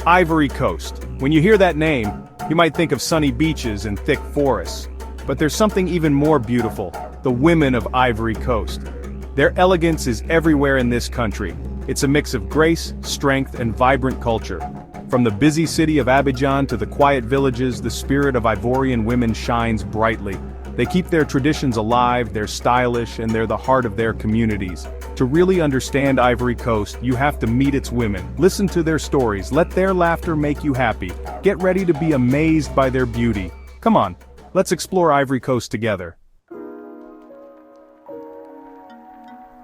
Ivory Coast. When you hear that name, you might think of sunny beaches and thick forests. But there's something even more beautiful: the women of Ivory Coast. Their elegance is everywhere in this country. It's a mix of grace, strength, and vibrant culture. From the busy city of Abidjan to the quiet villages, the spirit of Ivorian women shines brightly. They keep their traditions alive, they're stylish, and they're the heart of their communities. To really understand Ivory Coast, you have to meet its women. Listen to their stories, let their laughter make you happy. Get ready to be amazed by their beauty. Come on, let's explore Ivory Coast together.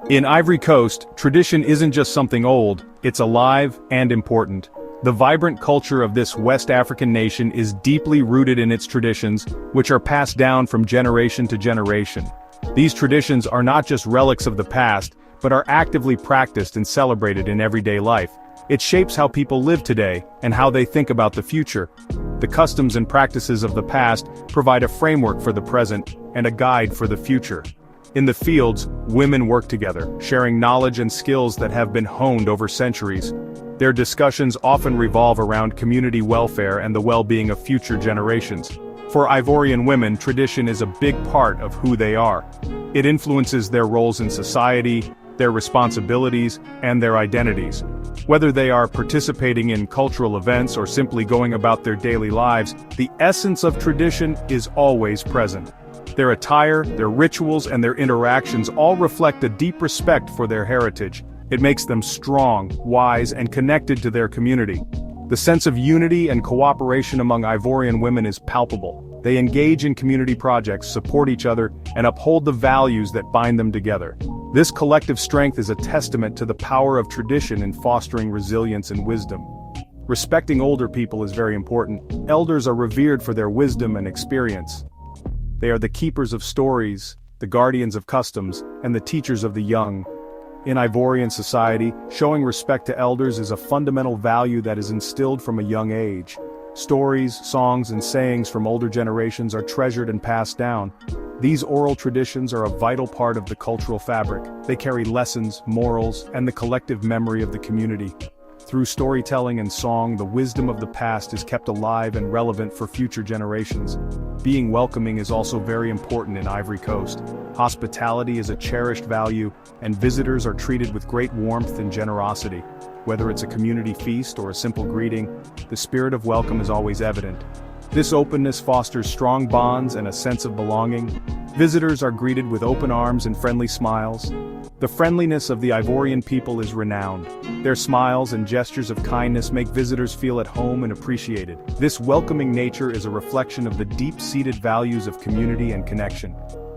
In Ivory Coast, tradition isn't just something old, it's alive and important. The vibrant culture of this West African nation is deeply rooted in its traditions, which are passed down from generation to generation. These traditions are not just relics of the past, but are actively practiced and celebrated in everyday life. It shapes how people live today, and how they think about the future. The customs and practices of the past provide a framework for the present, and a guide for the future. In the fields, women work together, sharing knowledge and skills that have been honed over centuries. Their discussions often revolve around community welfare and the well-being of future generations. For Ivorian women, tradition is a big part of who they are. It influences their roles in society, their responsibilities, and their identities. Whether they are participating in cultural events or simply going about their daily lives, the essence of tradition is always present. Their attire, their rituals, and their interactions all reflect a deep respect for their heritage. It makes them strong, wise, and connected to their community. The sense of unity and cooperation among Ivorian women is palpable. They engage in community projects, support each other, and uphold the values that bind them together. This collective strength is a testament to the power of tradition in fostering resilience and wisdom. Respecting older people is very important. Elders are revered for their wisdom and experience. They are the keepers of stories, the guardians of customs, and the teachers of the young. In Ivorian society, showing respect to elders is a fundamental value that is instilled from a young age. Stories, songs, and sayings from older generations are treasured and passed down. These oral traditions are a vital part of the cultural fabric. They carry lessons, morals, and the collective memory of the community. Through storytelling and song, the wisdom of the past is kept alive and relevant for future generations. Being welcoming is also very important in Ivory Coast. Hospitality is a cherished value, and visitors are treated with great warmth and generosity. Whether it's a community feast or a simple greeting, the spirit of welcome is always evident. This openness fosters strong bonds and a sense of belonging. Visitors are greeted with open arms and friendly smiles. The friendliness of the Ivorian people is renowned. Their smiles and gestures of kindness make visitors feel at home and appreciated. This welcoming nature is a reflection of the deep-seated values of community and connection.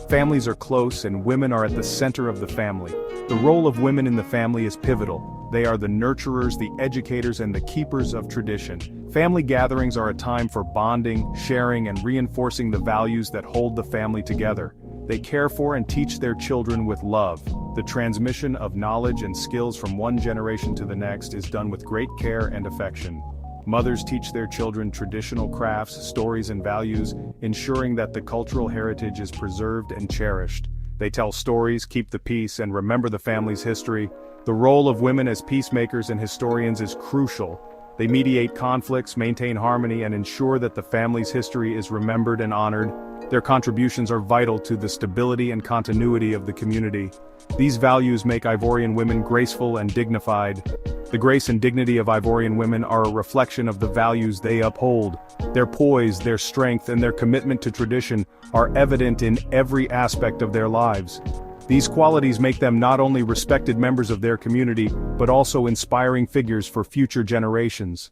Families are close and women are at the center of the family. The role of women in the family is pivotal. They are the nurturers, the educators, and the keepers of tradition. Family gatherings are a time for bonding, sharing, and reinforcing the values that hold the family together. They care for and teach their children with love. The transmission of knowledge and skills from one generation to the next is done with great care and affection. Mothers teach their children traditional crafts, stories, and values, ensuring that the cultural heritage is preserved and cherished. They tell stories, keep the peace, and remember the family's history. The role of women as peacemakers and historians is crucial. They mediate conflicts, maintain harmony, and ensure that the family's history is remembered and honored. Their contributions are vital to the stability and continuity of the community. These values make Ivorian women graceful and dignified. The grace and dignity of Ivorian women are a reflection of the values they uphold. Their poise, their strength, and their commitment to tradition are evident in every aspect of their lives. These qualities make them not only respected members of their community, but also inspiring figures for future generations.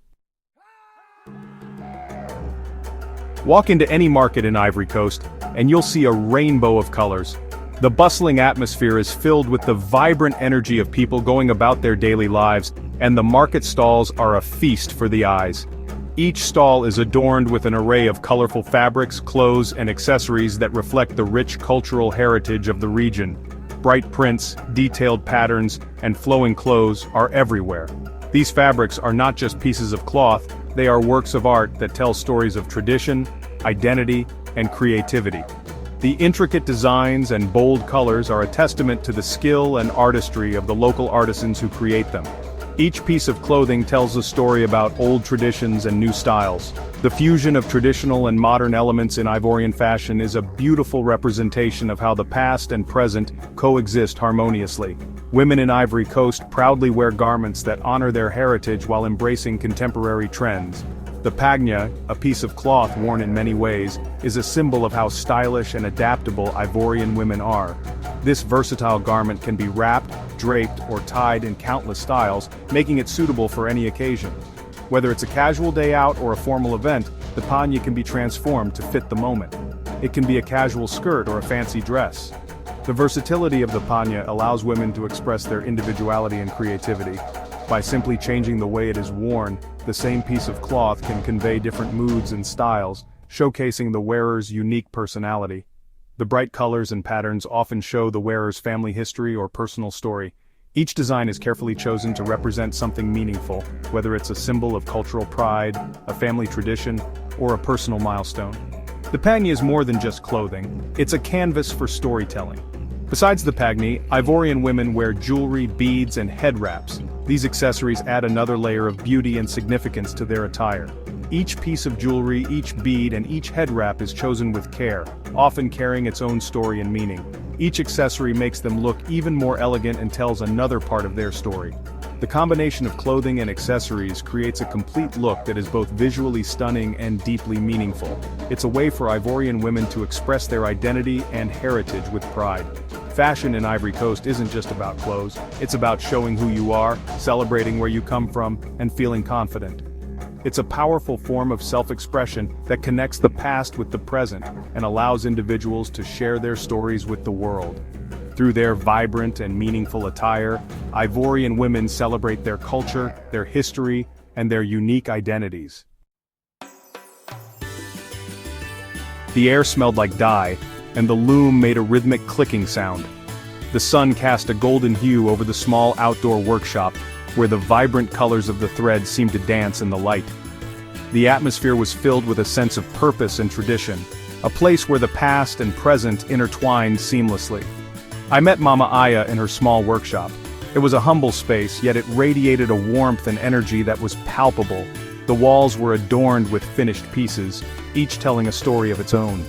Walk into any market in Ivory Coast, and you'll see a rainbow of colors. The bustling atmosphere is filled with the vibrant energy of people going about their daily lives, and the market stalls are a feast for the eyes. Each stall is adorned with an array of colorful fabrics, clothes, and accessories that reflect the rich cultural heritage of the region. Bright prints, detailed patterns, and flowing clothes are everywhere. These fabrics are not just pieces of cloth, they are works of art that tell stories of tradition, identity, and creativity. The intricate designs and bold colors are a testament to the skill and artistry of the local artisans who create them. Each piece of clothing tells a story about old traditions and new styles. The fusion of traditional and modern elements in Ivorian fashion is a beautiful representation of how the past and present coexist harmoniously. Women in Ivory Coast proudly wear garments that honor their heritage while embracing contemporary trends. The pagna, a piece of cloth worn in many ways, is a symbol of how stylish and adaptable Ivorian women are. This versatile garment can be wrapped, draped, or tied in countless styles, making it suitable for any occasion. Whether it's a casual day out or a formal event, the pagna can be transformed to fit the moment. It can be a casual skirt or a fancy dress. The versatility of the pagna allows women to express their individuality and creativity. By simply changing the way it is worn, the same piece of cloth can convey different moods and styles, showcasing the wearer's unique personality. The bright colors and patterns often show the wearer's family history or personal story. Each design is carefully chosen to represent something meaningful, whether it's a symbol of cultural pride, a family tradition, or a personal milestone. The pagna is more than just clothing, it's a canvas for storytelling. Besides the pagna, Ivorian women wear jewelry, beads, and head wraps. These accessories add another layer of beauty and significance to their attire. Each piece of jewelry, each bead, and each head wrap is chosen with care, often carrying its own story and meaning. Each accessory makes them look even more elegant and tells another part of their story. The combination of clothing and accessories creates a complete look that is both visually stunning and deeply meaningful. It's a way for Ivorian women to express their identity and heritage with pride. Fashion in Ivory Coast isn't just about clothes, it's about showing who you are, celebrating where you come from, and feeling confident. It's a powerful form of self-expression that connects the past with the present and allows individuals to share their stories with the world. Through their vibrant and meaningful attire, Ivorian women celebrate their culture, their history, and their unique identities. The air smelled like dye, and the loom made a rhythmic clicking sound. The sun cast a golden hue over the small outdoor workshop, where the vibrant colors of the thread seemed to dance in the light. The atmosphere was filled with a sense of purpose and tradition, a place where the past and present intertwined seamlessly. I met Mama Aya in her small workshop. It was a humble space, yet it radiated a warmth and energy that was palpable. The walls were adorned with finished pieces, each telling a story of its own.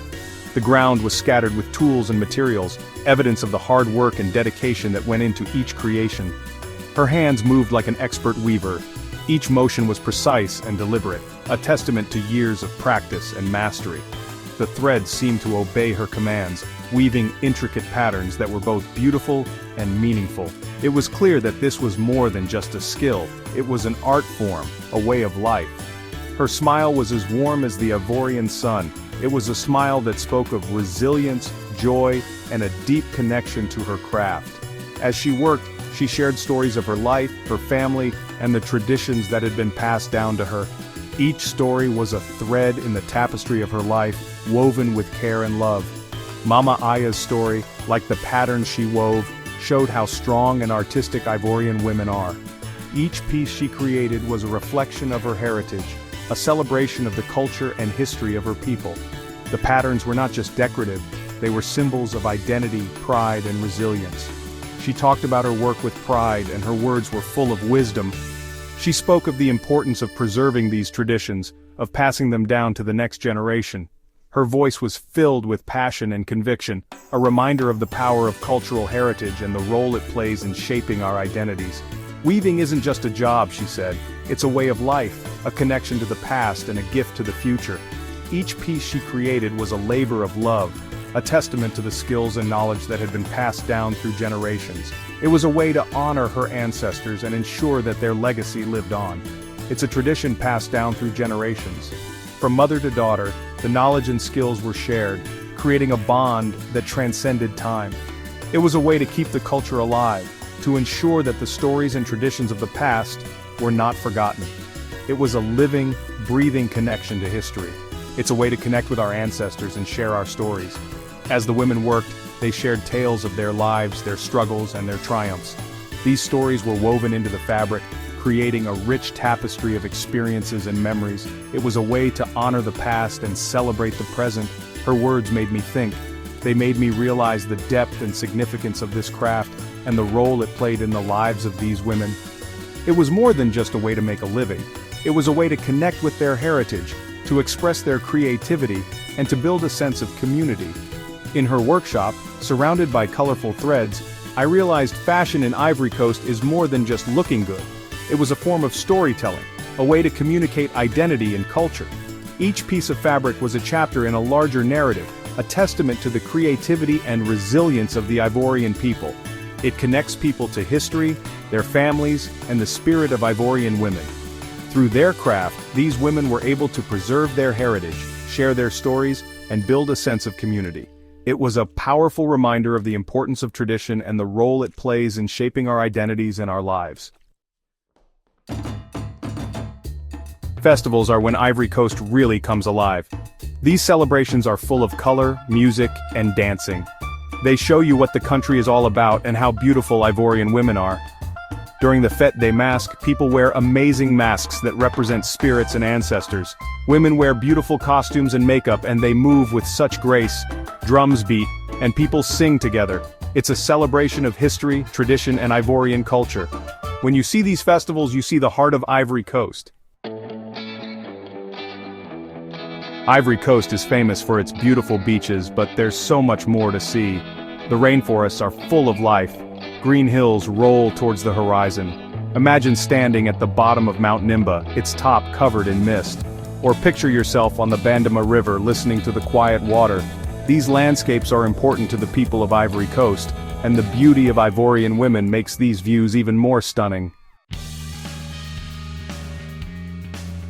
The ground was scattered with tools and materials, evidence of the hard work and dedication that went into each creation. Her hands moved like an expert weaver. Each motion was precise and deliberate, a testament to years of practice and mastery. The threads seemed to obey her commands, weaving intricate patterns that were both beautiful and meaningful. It was clear that this was more than just a skill, it was an art form, a way of life. Her smile was as warm as the Ivorian sun. It was a smile that spoke of resilience, joy, and a deep connection to her craft. As she worked, she shared stories of her life, her family, and the traditions that had been passed down to her. Each story was a thread in the tapestry of her life, woven with care and love. Mama Aya's story, like the patterns she wove, showed how strong and artistic Ivorian women are. Each piece she created was a reflection of her heritage, a celebration of the culture and history of her people. The patterns were not just decorative, they were symbols of identity, pride, and resilience. She talked about her work with pride, and her words were full of wisdom. She spoke of the importance of preserving these traditions, of passing them down to the next generation. Her voice was filled with passion and conviction, a reminder of the power of cultural heritage and the role it plays in shaping our identities. Weaving isn't just a job, she said. It's a way of life, a connection to the past and a gift to the future. Each piece she created was a labor of love, a testament to the skills and knowledge that had been passed down through generations. It was a way to honor her ancestors and ensure that their legacy lived on. It's a tradition passed down through generations. From mother to daughter, the knowledge and skills were shared, creating a bond that transcended time. It was a way to keep the culture alive, to ensure that the stories and traditions of the past were not forgotten. It was a living, breathing connection to history. It's a way to connect with our ancestors and share our stories. As the women worked, they shared tales of their lives, their struggles, and their triumphs. These stories were woven into the fabric, creating a rich tapestry of experiences and memories. It was a way to honor the past and celebrate the present. Her words made me think. They made me realize the depth and significance of this craft and the role it played in the lives of these women. It was more than just a way to make a living. It was a way to connect with their heritage, to express their creativity, and to build a sense of community. In her workshop, surrounded by colorful threads, I realized fashion in Ivory Coast is more than just looking good. It was a form of storytelling, a way to communicate identity and culture. Each piece of fabric was a chapter in a larger narrative, a testament to the creativity and resilience of the Ivorian people. It connects people to history, their families, and the spirit of Ivorian women. Through their craft, these women were able to preserve their heritage, share their stories, and build a sense of community. It was a powerful reminder of the importance of tradition and the role it plays in shaping our identities and our lives. Festivals are when Ivory Coast really comes alive. These celebrations are full of color, music, and dancing. They show you what the country is all about and how beautiful Ivorian women are. During the Fête des Masques, people wear amazing masks that represent spirits and ancestors. Women wear beautiful costumes and makeup, and they move with such grace. Drums beat, and people sing together. It's a celebration of history, tradition, and Ivorian culture. When you see these festivals, you see the heart of Ivory Coast. Ivory Coast is famous for its beautiful beaches, but there's so much more to see. The rainforests are full of life. Green hills roll towards the horizon. Imagine standing at the bottom of Mount Nimba, its top covered in mist. Or picture yourself on the Bandama River listening to the quiet water. These landscapes are important to the people of Ivory Coast, and the beauty of Ivorian women makes these views even more stunning.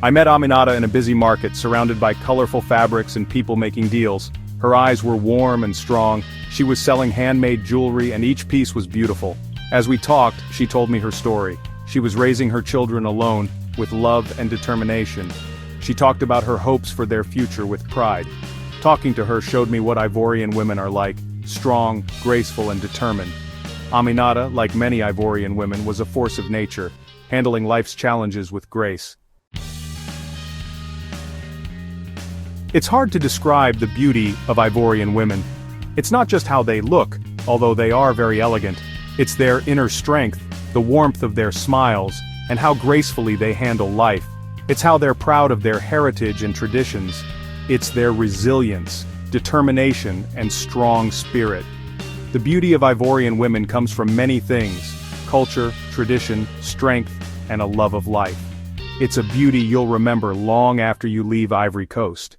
I met Aminata in a busy market surrounded by colorful fabrics and people making deals. Her eyes were warm and strong. She was selling handmade jewelry and each piece was beautiful. As we talked, she told me her story. She was raising her children alone, with love and determination. She talked about her hopes for their future with pride. Talking to her showed me what Ivorian women are like, strong, graceful, and determined. Aminata, like many Ivorian women, was a force of nature, handling life's challenges with grace. It's hard to describe the beauty of Ivorian women. It's not just how they look, although they are very elegant. It's their inner strength, the warmth of their smiles, and how gracefully they handle life. It's how they're proud of their heritage and traditions. It's their resilience, determination, and strong spirit. The beauty of Ivorian women comes from many things: culture, tradition, strength, and a love of life. It's a beauty you'll remember long after you leave Ivory Coast.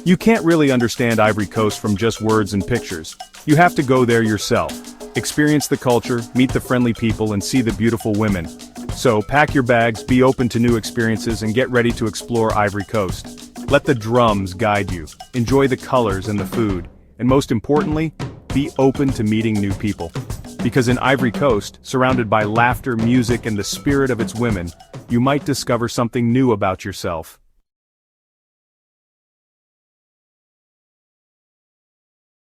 You can't really understand Ivory Coast from just words and pictures. You have to go there yourself. Experience the culture, meet the friendly people, and see the beautiful women. So, pack your bags, be open to new experiences, and get ready to explore Ivory Coast. Let the drums guide you. Enjoy the colors and the food. And most importantly, be open to meeting new people. Because in Ivory Coast, surrounded by laughter, music, and the spirit of its women, you might discover something new about yourself.